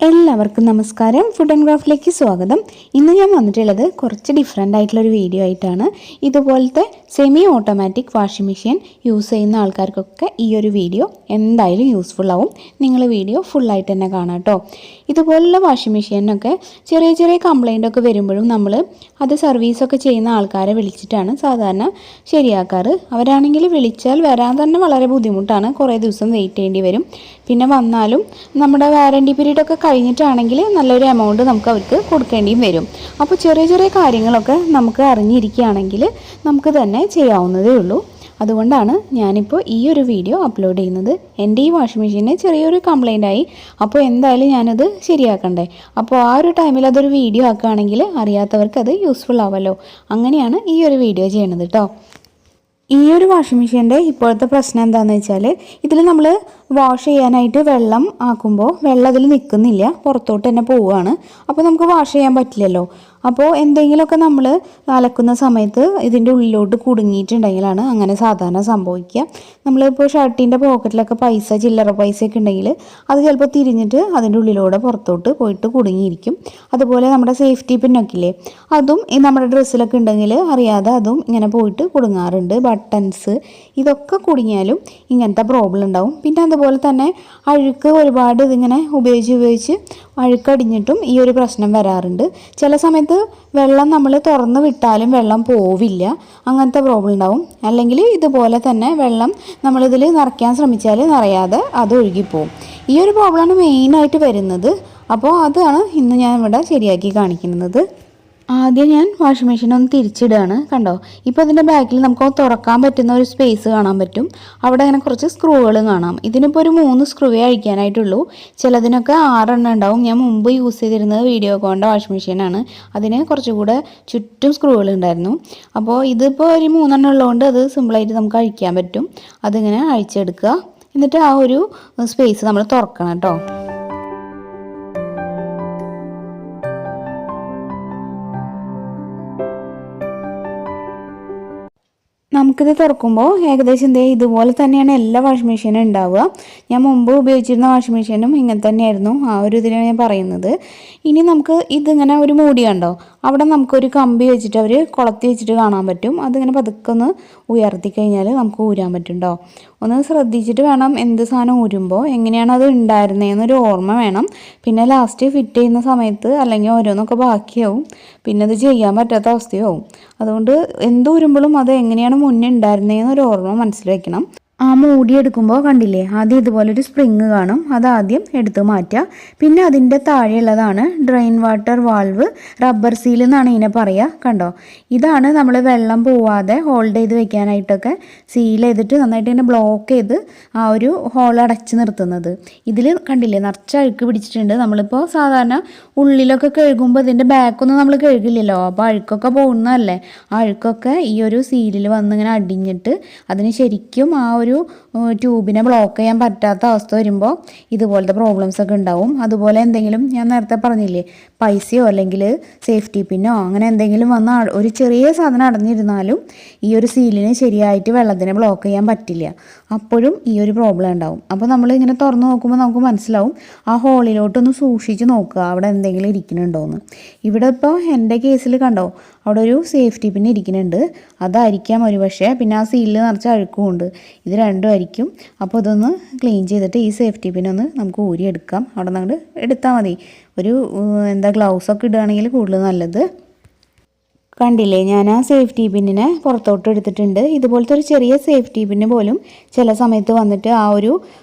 എല്ലാവർക്കും നമസ്കാരം. Food and ക്രാഫ്റ്റിലേക്ക് സ്വാഗതം. ഇന്ന് ഞാൻ വന്നിട്ടുള്ളത് കുറച്ച് ഡിഫറെൻ്റ് ആയിട്ടുള്ളൊരു വീഡിയോ ആയിട്ടാണ്. ഇതുപോലത്തെ semi automatic washing machine use ചെയ്യുന്ന ആൾക്കാർക്കൊക്കെ ഈ ഒരു വീഡിയോ എന്തായാലും യൂസ്ഫുൾ ആവും. നിങ്ങൾ വീഡിയോ ഫുള്ളായിട്ട് തന്നെ കാണാം കേട്ടോ. ഇതുപോലുള്ള വാഷിംഗ് മെഷീനൊക്കെ ചെറിയ ചെറിയ കംപ്ലൈൻ്റ് ഒക്കെ വരുമ്പോഴും നമ്മൾ അത് സർവീസൊക്കെ ചെയ്യുന്ന ആൾക്കാരെ വിളിച്ചിട്ടാണ് സാധാരണ ശരിയാക്കാറ്. അവരാണെങ്കിൽ വിളിച്ചാൽ വരാൻ തന്നെ വളരെ ബുദ്ധിമുട്ടാണ്. കുറേ ദിവസം വെയിറ്റ് ചെയ്യേണ്ടി വരും. പിന്നെ വന്നാലും നമ്മുടെ വാറണ്ടി പീരീഡൊക്കെ കഴിഞ്ഞിട്ടാണെങ്കിൽ നല്ലൊരു എമൗണ്ട് നമുക്ക് അവർക്ക് കൊടുക്കേണ്ടിയും വരും. അപ്പോൾ ചെറിയ ചെറിയ കാര്യങ്ങളൊക്കെ നമുക്ക് അറിഞ്ഞിരിക്കുകയാണെങ്കിൽ നമുക്ക് തന്നെ ചെയ്യാവുന്നതേ ഉള്ളൂ. അതുകൊണ്ടാണ് ഞാനിപ്പോൾ ഈ ഒരു വീഡിയോ അപ്ലോഡ് ചെയ്യുന്നത്. എൻ്റെ ഈ വാഷിംഗ് മെഷീന് ചെറിയൊരു കംപ്ലൈൻ്റ് ആയി. അപ്പോൾ എന്തായാലും ഞാനത് ശരിയാക്കണ്ടേ. അപ്പോൾ ആ ഒരു ടൈമിൽ അതൊരു വീഡിയോ ആക്കുകയാണെങ്കിൽ അറിയാത്തവർക്ക് അത് യൂസ്ഫുൾ ആവുമല്ലോ. അങ്ങനെയാണ് ഈ ഒരു വീഡിയോ ചെയ്യണത് കേട്ടോ. ഈ ഒരു വാഷിംഗ് മെഷീൻ്റെ ഇപ്പോഴത്തെ പ്രശ്നം എന്താണെന്ന് വെച്ചാൽ ഇതിൽ നമ്മൾ വാഷ് ചെയ്യാനായിട്ട് വെള്ളം ആക്കുമ്പോൾ വെള്ളം അതിൽ നിൽക്കുന്നില്ല, പുറത്തോട്ട് തന്നെ പോവുകയാണ്. അപ്പോൾ നമുക്ക് വാഷ് ചെയ്യാൻ പറ്റില്ലല്ലോ. അപ്പോൾ എന്തെങ്കിലുമൊക്കെ നമ്മൾ അലക്കുന്ന സമയത്ത് ഇതിൻ്റെ ഉള്ളിലോട്ട് കുടുങ്ങിയിട്ടുണ്ടെങ്കിലാണ് അങ്ങനെ സാധാരണ സംഭവിക്കുക. നമ്മളിപ്പോൾ ഷർട്ടിൻ്റെ പോക്കറ്റിലൊക്കെ പൈസ, ചില്ലറ പൈസയൊക്കെ ഉണ്ടെങ്കിൽ അത് ചിലപ്പോൾ തിരിഞ്ഞിട്ട് അതിൻ്റെ ഉള്ളിലൂടെ പുറത്തോട്ട് പോയിട്ട് കുടുങ്ങിയിരിക്കും. അതുപോലെ നമ്മുടെ സേഫ്റ്റി പിന്നൊക്കെ ഇല്ലേ, അതും നമ്മുടെ ഡ്രസ്സിലൊക്കെ ഉണ്ടെങ്കിൽ അറിയാതെ അതും ഇങ്ങനെ പോയിട്ട് കുടുങ്ങാറുണ്ട്. ബട്ടൺസ് ഇതൊക്കെ കുടുങ്ങിയാലും ഇങ്ങനത്തെ പ്രോബ്ലം ഉണ്ടാവും. പിന്നെ അതുപോലെ തന്നെ അഴുക്ക് ഒരുപാട് ഇതിങ്ങനെ ഉപയോഗിച്ച് അഴുക്കടിഞ്ഞിട്ടും ഈ ഒരു പ്രശ്നം വരാറുണ്ട്. ചില സമയത്ത് വെള്ളം നമ്മൾ തുറന്ന് വിട്ടാലും വെള്ളം പോവില്ല, അങ്ങനത്തെ പ്രോബ്ലം ഉണ്ടാവും. അല്ലെങ്കിൽ ഇതുപോലെ തന്നെ വെള്ളം നമ്മളിതിൽ നിറയ്ക്കാൻ ശ്രമിച്ചാൽ നിറയാതെ അത് ഒഴുകിപ്പോവും. ഈ ഒരു പ്രോബ്ലമാണ് മെയിനായിട്ട് വരുന്നത്. അപ്പോൾ അതാണ് ഇന്ന് ഞാൻ ഇവിടെ ശരിയാക്കി കാണിക്കുന്നത്. ആദ്യം ഞാൻ വാഷിംഗ് മെഷീൻ ഒന്ന് തിരിച്ചിടുകയാണ്. കണ്ടോ, ഇപ്പോൾ ഇതിൻ്റെ ബാക്കിൽ നമുക്ക് തുറക്കാൻ പറ്റുന്ന ഒരു സ്പേസ് കാണാൻ പറ്റും. അവിടെ അങ്ങനെ കുറച്ച് സ്ക്രൂകളും കാണാം. ഇതിനിപ്പോൾ ഒരു 3 സ്ക്രൂവേ അഴിക്കാനായിട്ടുള്ളൂ. ചിലതിനൊക്കെ 6 എണ്ണം ഉണ്ടാവും. ഞാൻ മുമ്പ് യൂസ് ചെയ്തിരുന്നത് വീഡിയോകോണിൻ്റെ വാഷിംഗ് മെഷീനാണ്. അതിന് കുറച്ചുകൂടെ ചുറ്റും സ്ക്രൂകൾ ഉണ്ടായിരുന്നു. അപ്പോൾ ഇതിപ്പോൾ ഒരു 3 എണ്ണം ഉള്ളതുകൊണ്ട് അത് സിമ്പിളായിട്ട് നമുക്ക് അഴിക്കാൻ പറ്റും. അതിങ്ങനെ അഴിച്ചെടുക്കുക. എന്നിട്ട് ആ ഒരു സ്പേസ് നമ്മൾ തുറക്കണം കേട്ടോ. നമുക്കിത് തുറക്കുമ്പോൾ ഏകദേശം ഇതുപോലെ തന്നെയാണ് എല്ലാ വാഷിംഗ് മെഷീനും ഉണ്ടാവുക. ഞാൻ മുമ്പ് ഉപയോഗിച്ചിരുന്ന വാഷിംഗ് മെഷീനും ഇങ്ങനെ തന്നെയായിരുന്നു. ആ ഒരു ഇതിനാണ് ഞാൻ പറയുന്നത്. ഇനി നമുക്ക് ഇതിങ്ങനെ ഒരു മൂടി കണ്ടോ, അവിടെ നമുക്കൊരു കമ്പി വെച്ചിട്ട് അവർ കുളത്തി വെച്ചിട്ട് കാണാൻ പറ്റും. അതിങ്ങനെ പതുക്കെ ഒന്ന് ഉയർത്തി കഴിഞ്ഞാൽ നമുക്ക് ഊരാൻ പറ്റും കേട്ടോ. ഒന്ന് ശ്രദ്ധിച്ചിട്ട് വേണം എന്ത് സാധനം ഊരുമ്പോൾ എങ്ങനെയാണ് അത് ഉണ്ടായിരുന്നതെന്നൊരു ഓർമ്മ വേണം. പിന്നെ ലാസ്റ്റ് ഫിറ്റ് ചെയ്യുന്ന സമയത്ത് അല്ലെങ്കിൽ ഓരോന്നൊക്കെ ബാക്കിയാവും, പിന്നെ അത് ചെയ്യാൻ പറ്റാത്ത അവസ്ഥയാവും. അതുകൊണ്ട് എന്ത് ഊരുമ്പോഴും അത് എങ്ങനെയാണ് മുന്നേ ഉണ്ടായിരുന്നതെന്നൊരു ഓർമ്മ മനസ്സിൽ വെക്കണം. ആ മൂടി എടുക്കുമ്പോൾ കണ്ടില്ലേ, ആദ്യം ഇതുപോലൊരു സ്പ്രിങ് കാണും. അതാദ്യം എടുത്ത് മാറ്റുക. പിന്നെ അതിൻ്റെ താഴെയുള്ളതാണ് drain water valve, rubber seal എന്നാണ് ഇതിനെ പറയുക. കണ്ടോ, ഇതാണ് നമ്മൾ വെള്ളം പോവാതെ ഹോൾഡ് ചെയ്ത് വെക്കാനായിട്ടൊക്കെ സീൽ ചെയ്തിട്ട് നന്നായിട്ട് ഇങ്ങനെ ബ്ലോക്ക് ചെയ്ത് ആ ഒരു ഹോൾ അടച്ച് നിർത്തുന്നത്. ഇതിൽ കണ്ടില്ലേ നിറച്ച അഴുക്ക് പിടിച്ചിട്ടുണ്ട്. നമ്മളിപ്പോൾ സാധാരണ ഉള്ളിലൊക്കെ കഴുകുമ്പോൾ ഇതിൻ്റെ ബാക്കൊന്നും നമ്മൾ കഴുകില്ലല്ലോ. അപ്പോൾ അഴുക്കൊക്കെ പോകുന്നതല്ലേ. ആ അഴുക്കൊക്കെ ഈ ഒരു സീലിൽ വന്ന് ഇങ്ങനെ അടിഞ്ഞിട്ട് അതിന് ശരിക്കും ആ ഒരു ട്യൂബിനെ ബ്ലോക്ക് ചെയ്യാൻ പറ്റാത്ത അവസ്ഥ വരുമ്പോൾ ഇതുപോലത്തെ പ്രോബ്ലംസ് ഒക്കെ ഉണ്ടാവും. അതുപോലെ എന്തെങ്കിലും ഞാൻ നേരത്തെ പറഞ്ഞില്ലേ, പൈസയോ അല്ലെങ്കിൽ സേഫ്റ്റി പിന്നോ അങ്ങനെ എന്തെങ്കിലും വന്ന് ഒരു ചെറിയ സാധനം അടഞ്ഞിരുന്നാലും ഈ ഒരു സീലിന് ശരിയായിട്ട് വെള്ളത്തിനെ ബ്ലോക്ക് ചെയ്യാൻ പറ്റില്ല. അപ്പോഴും ഈ ഒരു പ്രോബ്ലം ഉണ്ടാവും. അപ്പോൾ നമ്മൾ ഇങ്ങനെ തുറന്ന് നോക്കുമ്പോൾ നമുക്ക് മനസ്സിലാവും. ആ ഹോളിലോട്ടൊന്ന് സൂക്ഷിച്ച് നോക്കുക അവിടെ എന്തെങ്കിലും ഇരിക്കുന്നുണ്ടോയെന്ന്. ഇവിടെ ഇപ്പോൾ എൻ്റെ കേസിൽ കണ്ടോ, അവിടെ ഒരു സേഫ്റ്റി പിൻ ഇരിക്കുന്നുണ്ട്. അതായിരിക്കാം ഒരു പക്ഷേ. പിന്നെ ആ സീലിൽ നിറച്ച് അഴുക്കുമുണ്ട്. ഇത് രണ്ടും ആയിരിക്കും. അപ്പോൾ ഇതൊന്ന് ക്ലീൻ ചെയ്തിട്ട് ഈ സേഫ്റ്റി പിന്നൊന്ന് നമുക്ക് ഊരിയെടുക്കാം. അവിടെ നിന്ന് എടുത്താൽ മതി. ഒരു ഗ്ലൗസൊക്കെ ഇടുകയാണെങ്കിൽ കൂടുതൽ നല്ലത്. കണ്ടില്ലേ, ഞാൻ ആ സേഫ്റ്റി പിന്നിനെ പുറത്തോട്ട് എടുത്തിട്ടുണ്ട്. ഇതുപോലത്തെ ഒരു ചെറിയ സേഫ്റ്റി പിന്ന് പോലും ചില സമയത്ത് വന്നിട്ട് ആ ഒരു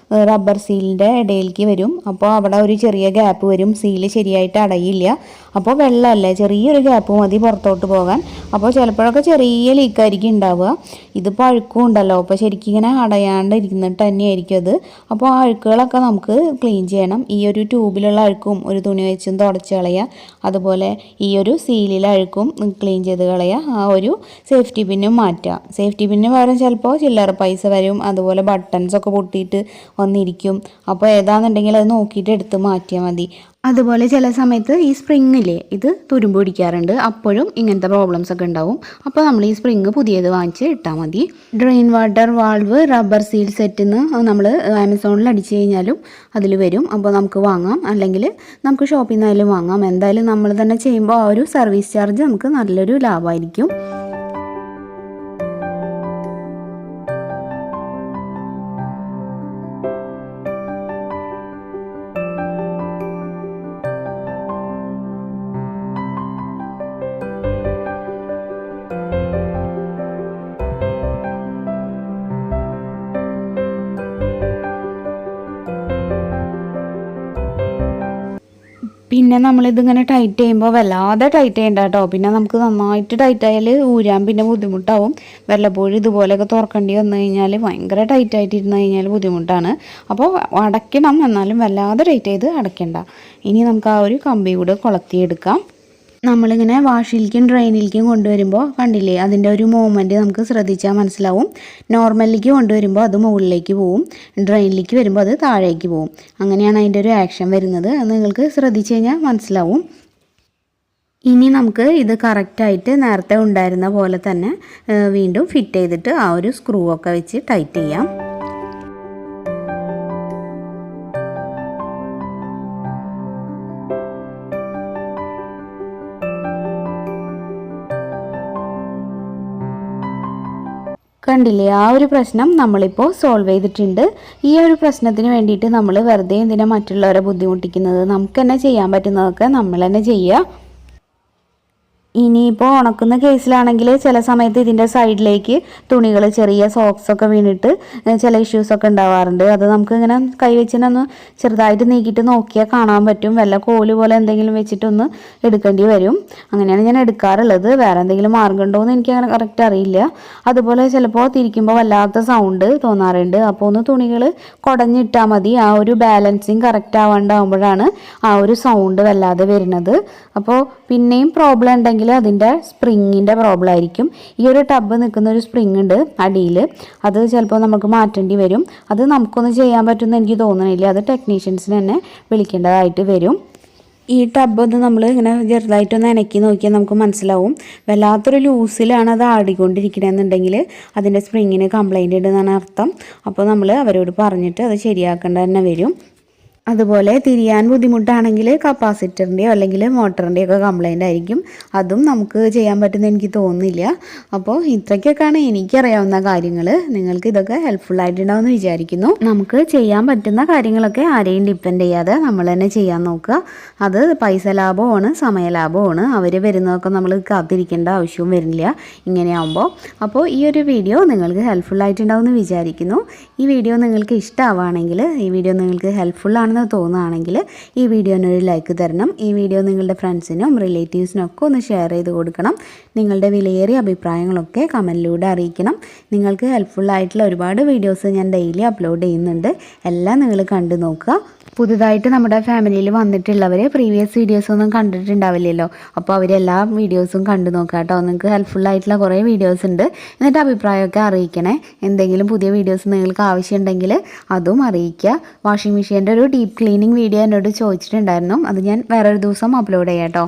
റബ്ബർ സീലിൻ്റെ ഇടയിലേക്ക് വരും. അപ്പോൾ അവിടെ ഒരു ചെറിയ ഗ്യാപ്പ് വരും. സീല് ശരിയായിട്ട് അടയില്ല. അപ്പോൾ വെള്ളമല്ലേ, ചെറിയൊരു ഗ്യാപ്പ് മതി പുറത്തോട്ട് പോകാൻ. അപ്പോൾ ചിലപ്പോഴൊക്കെ ചെറിയ ലീക്കായിരിക്കും ഉണ്ടാവുക. ഇതിപ്പോൾ അഴുക്കും ഉണ്ടല്ലോ, അപ്പോൾ ശരിക്കും ഇങ്ങനെ അടയാണ്ട് ഇരിക്കുന്നിട്ട് തന്നെയായിരിക്കും അത്. അപ്പോൾ ആ അഴുക്കുകളൊക്കെ നമുക്ക് ക്ലീൻ ചെയ്യണം. ഈ ഒരു ട്യൂബിലുള്ള അഴുക്കും ഒരു തുണി വെച്ചും തുടച്ച് കളയുക. അതുപോലെ ഈ ഒരു സീലിലെ അഴുക്കും ക്ലീൻ ചെയ്ത് കളയുക. ആ ഒരു സേഫ്റ്റി പിന്നും മാറ്റുക. സേഫ്റ്റി പിന്നിന് പകരം ചിലപ്പോൾ ചില്ലറ പൈസ വരും. അതുപോലെ ബട്ടൺസൊക്കെ പൊട്ടിയിട്ട് വന്നിരിക്കും. അപ്പോൾ ഏതാണെന്നുണ്ടെങ്കിൽ അത് നോക്കിയിട്ട് എടുത്ത് മാറ്റിയാൽ മതി. അതുപോലെ ചില സമയത്ത് ഈ സ്പ്രിങ്ങില്ലേ ഇത് തുരുമ്പ് പിടിക്കാറുണ്ട്. അപ്പോഴും ഇങ്ങനത്തെ പ്രോബ്ലംസ് ഒക്കെ ഉണ്ടാവും. അപ്പോൾ നമ്മൾ ഈ സ്പ്രിങ് പുതിയത് വാങ്ങിച്ച് ഇട്ടാൽ മതി. Drain water valve rubber seal സെറ്റിന്ന് നമ്മൾ ആമസോണിൽ അടിച്ചു കഴിഞ്ഞാലും അതിൽ വരും. അപ്പോൾ നമുക്ക് വാങ്ങാം, അല്ലെങ്കിൽ നമുക്ക് ഷോപ്പിൽ നിന്നായാലും വാങ്ങാം. എന്തായാലും നമ്മൾ തന്നെ ചെയ്യുമ്പോൾ ആ ഒരു സർവീസ് ചാർജ് നമുക്ക് നല്ലൊരു ലാഭമായിരിക്കും. പിന്നെ നമ്മളിതിങ്ങനെ ടൈറ്റ് ചെയ്യുമ്പോൾ വല്ലാതെ ടൈറ്റ് ചെയ്യണ്ട കേട്ടോ. പിന്നെ നമുക്ക് നന്നായിട്ട് ടൈറ്റ് ആയാൽ ഊരാൻ പിന്നെ ബുദ്ധിമുട്ടാവും. വല്ലപ്പോഴും ഇതുപോലെയൊക്കെ തുറക്കേണ്ടി വന്നു കഴിഞ്ഞാൽ ഭയങ്കര ടൈറ്റായിട്ട് ഇരുന്ന് കഴിഞ്ഞാൽ ബുദ്ധിമുട്ടാണ്. അപ്പോൾ അടയ്ക്കണം, എന്നാലും വല്ലാതെ ടൈറ്റ് ചെയ്ത് അടയ്ക്കണ്ട. ഇനി നമുക്ക് ആ ഒരു കമ്പി കൂടെ കൊളത്തിയെടുക്കാം. നമ്മളിങ്ങനെ വാഷിലേക്കും ഡ്രെയിനിലേക്കും കൊണ്ടുവരുമ്പോൾ കണ്ടില്ലേ, അതിൻ്റെ ഒരു മൂവ്മെൻറ്റ് നമുക്ക് ശ്രദ്ധിച്ചാൽ മനസ്സിലാവും. നോർമലിലേക്ക് കൊണ്ടുവരുമ്പോൾ അത് മുകളിലേക്ക് പോവും, ഡ്രെയിനിലേക്ക് വരുമ്പോൾ അത് താഴേക്ക് പോവും. അങ്ങനെയാണ് അതിൻ്റെ ഒരു ആക്ഷൻ വരുന്നത്. അത് നിങ്ങൾക്ക് ശ്രദ്ധിച്ചു കഴിഞ്ഞാൽ മനസ്സിലാവും. ഇനി നമുക്ക് ഇത് കറക്റ്റായിട്ട് നേരത്തെ ഉണ്ടായിരുന്ന പോലെ തന്നെ വീണ്ടും ഫിറ്റ് ചെയ്തിട്ട് ആ ഒരു സ്ക്രൂ ഒക്കെ വെച്ച് ടൈറ്റ് ചെയ്യാം. കണ്ടില്ലേ, ആ ഒരു പ്രശ്നം നമ്മളിപ്പോൾ സോൾവ് ചെയ്തിട്ടുണ്ട്. ഈ ഒരു പ്രശ്നത്തിന് വേണ്ടിയിട്ട് നമ്മൾ വെറുതെ എന്തിനാ മറ്റുള്ളവരെ ബുദ്ധിമുട്ടിക്കുന്നത്? നമുക്ക് തന്നെ ചെയ്യാൻ പറ്റുന്നതൊക്കെ നമ്മൾ തന്നെ ചെയ്യുക. ഇനിയിപ്പോൾ ഉണക്കുന്ന കേസിലാണെങ്കിൽ ചില സമയത്ത് ഇതിൻ്റെ സൈഡിലേക്ക് തുണികൾ ചെറിയ സോക്സൊക്കെ വീണിട്ട് ചില ഇഷ്യൂസൊക്കെ ഉണ്ടാവാറുണ്ട്. അത് നമുക്ക് ഇങ്ങനെ കൈവച്ചിനൊന്ന് ചെറുതായിട്ട് നീക്കിയിട്ട് നോക്കിയാൽ കാണാൻ പറ്റും. വല്ല കോല് പോലെ എന്തെങ്കിലും വെച്ചിട്ടൊന്ന് എടുക്കേണ്ടി വരും. അങ്ങനെയാണ് ഞാൻ എടുക്കാറുള്ളത്. വേറെ എന്തെങ്കിലും മാർഗം ഉണ്ടോ എന്ന് എനിക്ക് അങ്ങനെ കറക്റ്റ് അറിയില്ല. അതുപോലെ ചിലപ്പോൾ തിരിക്കുമ്പോൾ വല്ലാത്ത സൗണ്ട് തോന്നാറുണ്ട്. അപ്പോൾ ഒന്ന് തുണികൾ കുടഞ്ഞിട്ടാൽ മതി. ആ ഒരു ബാലൻസിങ് കറക്റ്റ് ആവാണ്ടാവുമ്പോഴാണ് ആ ഒരു സൗണ്ട് വല്ലാതെ വരുന്നത്. അപ്പോൾ പിന്നെയും പ്രോബ്ലം ഉണ്ടെങ്കിൽ അതിൻ്റെ സ്പ്രിങ്ങിൻ്റെ പ്രോബ്ലം ആയിരിക്കും. ഈ ഒരു ടബ് നിൽക്കുന്ന ഒരു സ്പ്രിങ് ഉണ്ട് അടിയിൽ, അത് ചിലപ്പോൾ നമുക്ക് മാറ്റേണ്ടി വരും. അത് നമുക്കൊന്നും ചെയ്യാൻ പറ്റുമെന്ന് എനിക്ക് തോന്നുന്നില്ല. അത് ടെക്നീഷ്യൻസിന് തന്നെ വിളിക്കേണ്ടതായിട്ട് വരും. ഈ ടബൊന്ന് നമ്മൾ ഇങ്ങനെ ചെറുതായിട്ടൊന്ന് ഇണക്കി നോക്കിയാൽ നമുക്ക് മനസ്സിലാവും. വല്ലാത്തൊരു ലൂസിലാണ് അത് ആടിക്കൊണ്ടിരിക്കണമെന്നുണ്ടെങ്കിൽ അതിൻ്റെ സ്പ്രിങ്ങിന് കംപ്ലൈൻറ്റ് ഉണ്ടെന്നാണ് അർത്ഥം. അപ്പോൾ നമ്മൾ അവരോട് പറഞ്ഞിട്ട് അത് ശരിയാക്കേണ്ട തന്നെ വരും. അതുപോലെ തിരിയാൻ ബുദ്ധിമുട്ടാണെങ്കിൽ കപ്പാസിറ്ററിൻ്റെയോ അല്ലെങ്കിൽ മോട്ടറിൻ്റെയോ ഒക്കെ കംപ്ലൈൻ്റ് ആയിരിക്കും. അതും നമുക്ക് ചെയ്യാൻ പറ്റുമെന്ന് എനിക്ക് തോന്നുന്നില്ല. അപ്പോൾ ഇത്രയ്ക്കൊക്കെയാണ് എനിക്കറിയാവുന്ന കാര്യങ്ങൾ. നിങ്ങൾക്ക് ഇതൊക്കെ ഹെൽപ്ഫുൾ ആയിട്ടുണ്ടാവുമെന്ന് വിചാരിക്കുന്നു. നമുക്ക് ചെയ്യാൻ പറ്റുന്ന കാര്യങ്ങളൊക്കെ ആരെയും ഡിപ്പെൻഡ് ചെയ്യാതെ നമ്മൾ തന്നെ ചെയ്യാൻ നോക്കുക. അത് പൈസ ലാഭമാണ്, സമയ ലാഭമാണ്. അവർ വരുന്നതൊക്കെ നമ്മൾ കാത്തിരിക്കേണ്ട ആവശ്യവും വരുന്നില്ല ഇങ്ങനെയാകുമ്പോൾ. അപ്പോൾ ഈ ഒരു വീഡിയോ നിങ്ങൾക്ക് ഹെൽപ്ഫുൾ ആയിട്ടുണ്ടാവുമെന്ന് വിചാരിക്കുന്നു. ഈ വീഡിയോ നിങ്ങൾക്ക് ഇഷ്ടമാവുകയാണെങ്കിൽ, ഈ വീഡിയോ നിങ്ങൾക്ക് ഹെൽപ്ഫുൾ തോന്നുകയാണെങ്കിൽ ഈ വീഡിയോനൊരു ലൈക്ക് തരണം. ഈ വീഡിയോ നിങ്ങളുടെ ഫ്രണ്ട്സിനും റിലേറ്റീവ്സിനും ഒക്കെ ഒന്ന് ഷെയർ ചെയ്ത് കൊടുക്കണം. നിങ്ങളുടെ വിലയേറിയ അഭിപ്രായങ്ങളൊക്കെ കമൻറ്റിലൂടെ അറിയിക്കണം. നിങ്ങൾക്ക് ഹെൽപ്ഫുൾ ആയിട്ടുള്ള ഒരുപാട് വീഡിയോസ് ഞാൻ ഡെയിലി അപ്ലോഡ് ചെയ്യുന്നുണ്ട്. എല്ലാം നിങ്ങൾ കണ്ടു നോക്കുക. പുതുതായിട്ട് നമ്മുടെ ഫാമിലിയിൽ വന്നിട്ടുള്ളവർ പ്രീവിയസ് വീഡിയോസ് ഒന്നും കണ്ടിട്ടുണ്ടാവില്ലല്ലോ. അപ്പോൾ അവരെല്ലാ വീഡിയോസും കണ്ടു നോക്കുക കേട്ടോ. നിങ്ങൾക്ക് ഹെൽപ്ഫുൾ ആയിട്ടുള്ള കുറേ വീഡിയോസ് ഉണ്ട്. എന്നിട്ട് അഭിപ്രായമൊക്കെ അറിയിക്കണേ. എന്തെങ്കിലും പുതിയ വീഡിയോസ് നിങ്ങൾക്ക് ആവശ്യമുണ്ടെങ്കിൽ അതും അറിയിക്കുക. വാഷിംഗ് മെഷീൻ്റെ ഒരു ഡീപ്പ് ക്ലീനിങ് വീഡിയോ എന്നോട് ചോദിച്ചിട്ടുണ്ടായിരുന്നു. അത് ഞാൻ വേറൊരു ദിവസം അപ്ലോഡ് ചെയ്യാം കേട്ടോ.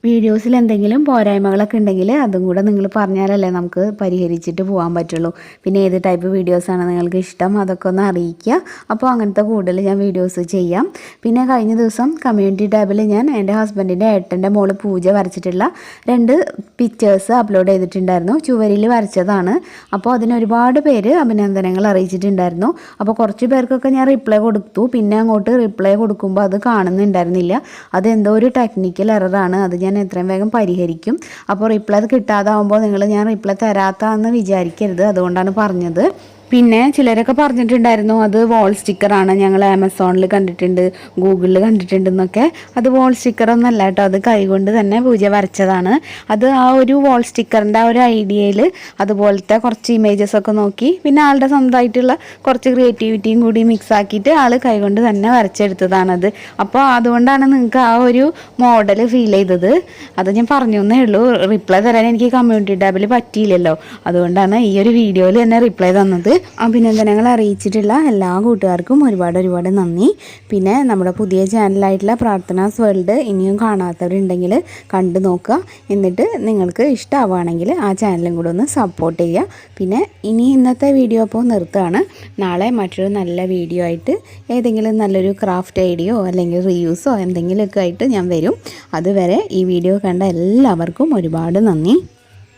വീഡിയോസിൽ എന്തെങ്കിലും പോരായ്മകളൊക്കെ ഉണ്ടെങ്കിൽ അതും കൂടെ നിങ്ങൾ പറഞ്ഞാലല്ലേ നമുക്ക് പരിഹരിച്ചിട്ട് പോകാൻ പറ്റുള്ളൂ. പിന്നെ ഏത് ടൈപ്പ് വീഡിയോസാണ് നിങ്ങൾക്ക് ഇഷ്ടം അതൊക്കെ ഒന്ന് അറിയിക്കുക. അപ്പോൾ അങ്ങനത്തെ കൂടുതൽ ഞാൻ വീഡിയോസ് ചെയ്യാം. പിന്നെ കഴിഞ്ഞ ദിവസം കമ്മ്യൂണിറ്റി ടാബിൽ ഞാൻ എൻ്റെ ഹസ്ബൻഡിൻ്റെ ഏട്ടൻ്റെ മോള് പൂജ വരച്ചിട്ടുള്ള 2 പിക്ചേഴ്സ് അപ്ലോഡ് ചെയ്തിട്ടുണ്ടായിരുന്നു. ചുവരിൽ വരച്ചതാണ്. അപ്പോൾ അതിന് ഒരുപാട് പേര് അഭിനന്ദനങ്ങൾ അറിയിച്ചിട്ടുണ്ടായിരുന്നു. അപ്പോൾ കുറച്ച് പേർക്കൊക്കെ ഞാൻ റിപ്ലൈ കൊടുത്തു. പിന്നെ അങ്ങോട്ട് റിപ്ലൈ കൊടുക്കുമ്പോൾ അത് കാണുന്നുണ്ടായിരുന്നില്ല. അതെന്തോ ഒരു ടെക്നിക്കൽ എററാണ്. അത് ഞാൻ എത്രയും വേഗം പരിഹരിക്കും. അപ്പോൾ റിപ്ലൈ കിട്ടാതാവുമ്പോൾ ഞാൻ റിപ്ലൈ തരാത്താന്ന് വിചാരിക്കരുത്. അതുകൊണ്ടാണ് പറഞ്ഞത്. പിന്നെ ചിലരൊക്കെ പറഞ്ഞിട്ടുണ്ടായിരുന്നു അത് വാൾ സ്റ്റിക്കറാണ്, ഞങ്ങൾ ആമസോണിൽ കണ്ടിട്ടുണ്ട്, ഗൂഗിളിൽ കണ്ടിട്ടുണ്ടെന്നൊക്കെ. അത് വാൾ സ്റ്റിക്കറൊന്നല്ല കേട്ടോ, അത് കൈകൊണ്ട് തന്നെ പൂജ വരച്ചതാണ്. അത് ആ ഒരു വാൾ സ്റ്റിക്കറിൻ്റെ ആ ഒരു ഐഡിയയിൽ അതുപോലത്തെ കുറച്ച് ഇമേജസ് ഒക്കെ നോക്കി പിന്നെ ആളുടെ സ്വന്തമായിട്ടുള്ള കുറച്ച് ക്രിയേറ്റിവിറ്റിയും കൂടി മിക്സ് ആക്കിയിട്ട് ആൾ കൈകൊണ്ട് തന്നെ വരച്ചെടുത്തതാണത്. അപ്പോൾ അതുകൊണ്ടാണ് നിങ്ങൾക്ക് ആ ഒരു മോഡൽ ഫീൽ ചെയ്തത്. അത് ഞാൻ പറഞ്ഞു എന്നേ ഉള്ളൂ. റിപ്ലൈ തരാൻ എനിക്ക് കമ്മ്യൂണിറ്റി ടാബിൽ പറ്റിയില്ലല്ലോ. അതുകൊണ്ടാണ് ഈ ഒരു വീഡിയോയിൽ തന്നെ റിപ്ലൈ തന്നത്. അഭിനന്ദനങ്ങൾ അറിയിച്ചിട്ടുള്ള എല്ലാ കൂട്ടുകാർക്കും ഒരുപാട് നന്ദി. പിന്നെ നമ്മുടെ പുതിയ ചാനലായിട്ടുള്ള പ്രാർത്ഥനാസ് വേൾഡ് ഇനിയും കാണാത്തവരുണ്ടെങ്കിൽ കണ്ടു നോക്കുക. എന്നിട്ട് നിങ്ങൾക്ക് ഇഷ്ടമാവുകയാണെങ്കിൽ ആ ചാനലും കൂടെ ഒന്ന് സപ്പോർട്ട് ചെയ്യുക. പിന്നെ ഇന്നത്തെ വീഡിയോ അപ്പോൾ നിർത്തുകയാണ്. നാളെ മറ്റൊരു നല്ല വീഡിയോ ആയിട്ട് ഏതെങ്കിലും നല്ലൊരു ക്രാഫ്റ്റ് ഐഡിയോ അല്ലെങ്കിൽ റീയൂസോ എന്തെങ്കിലുമൊക്കെ ആയിട്ട് ഞാൻ വരും. അതുവരെ ഈ വീഡിയോ കണ്ട എല്ലാവർക്കും ഒരുപാട് നന്ദി.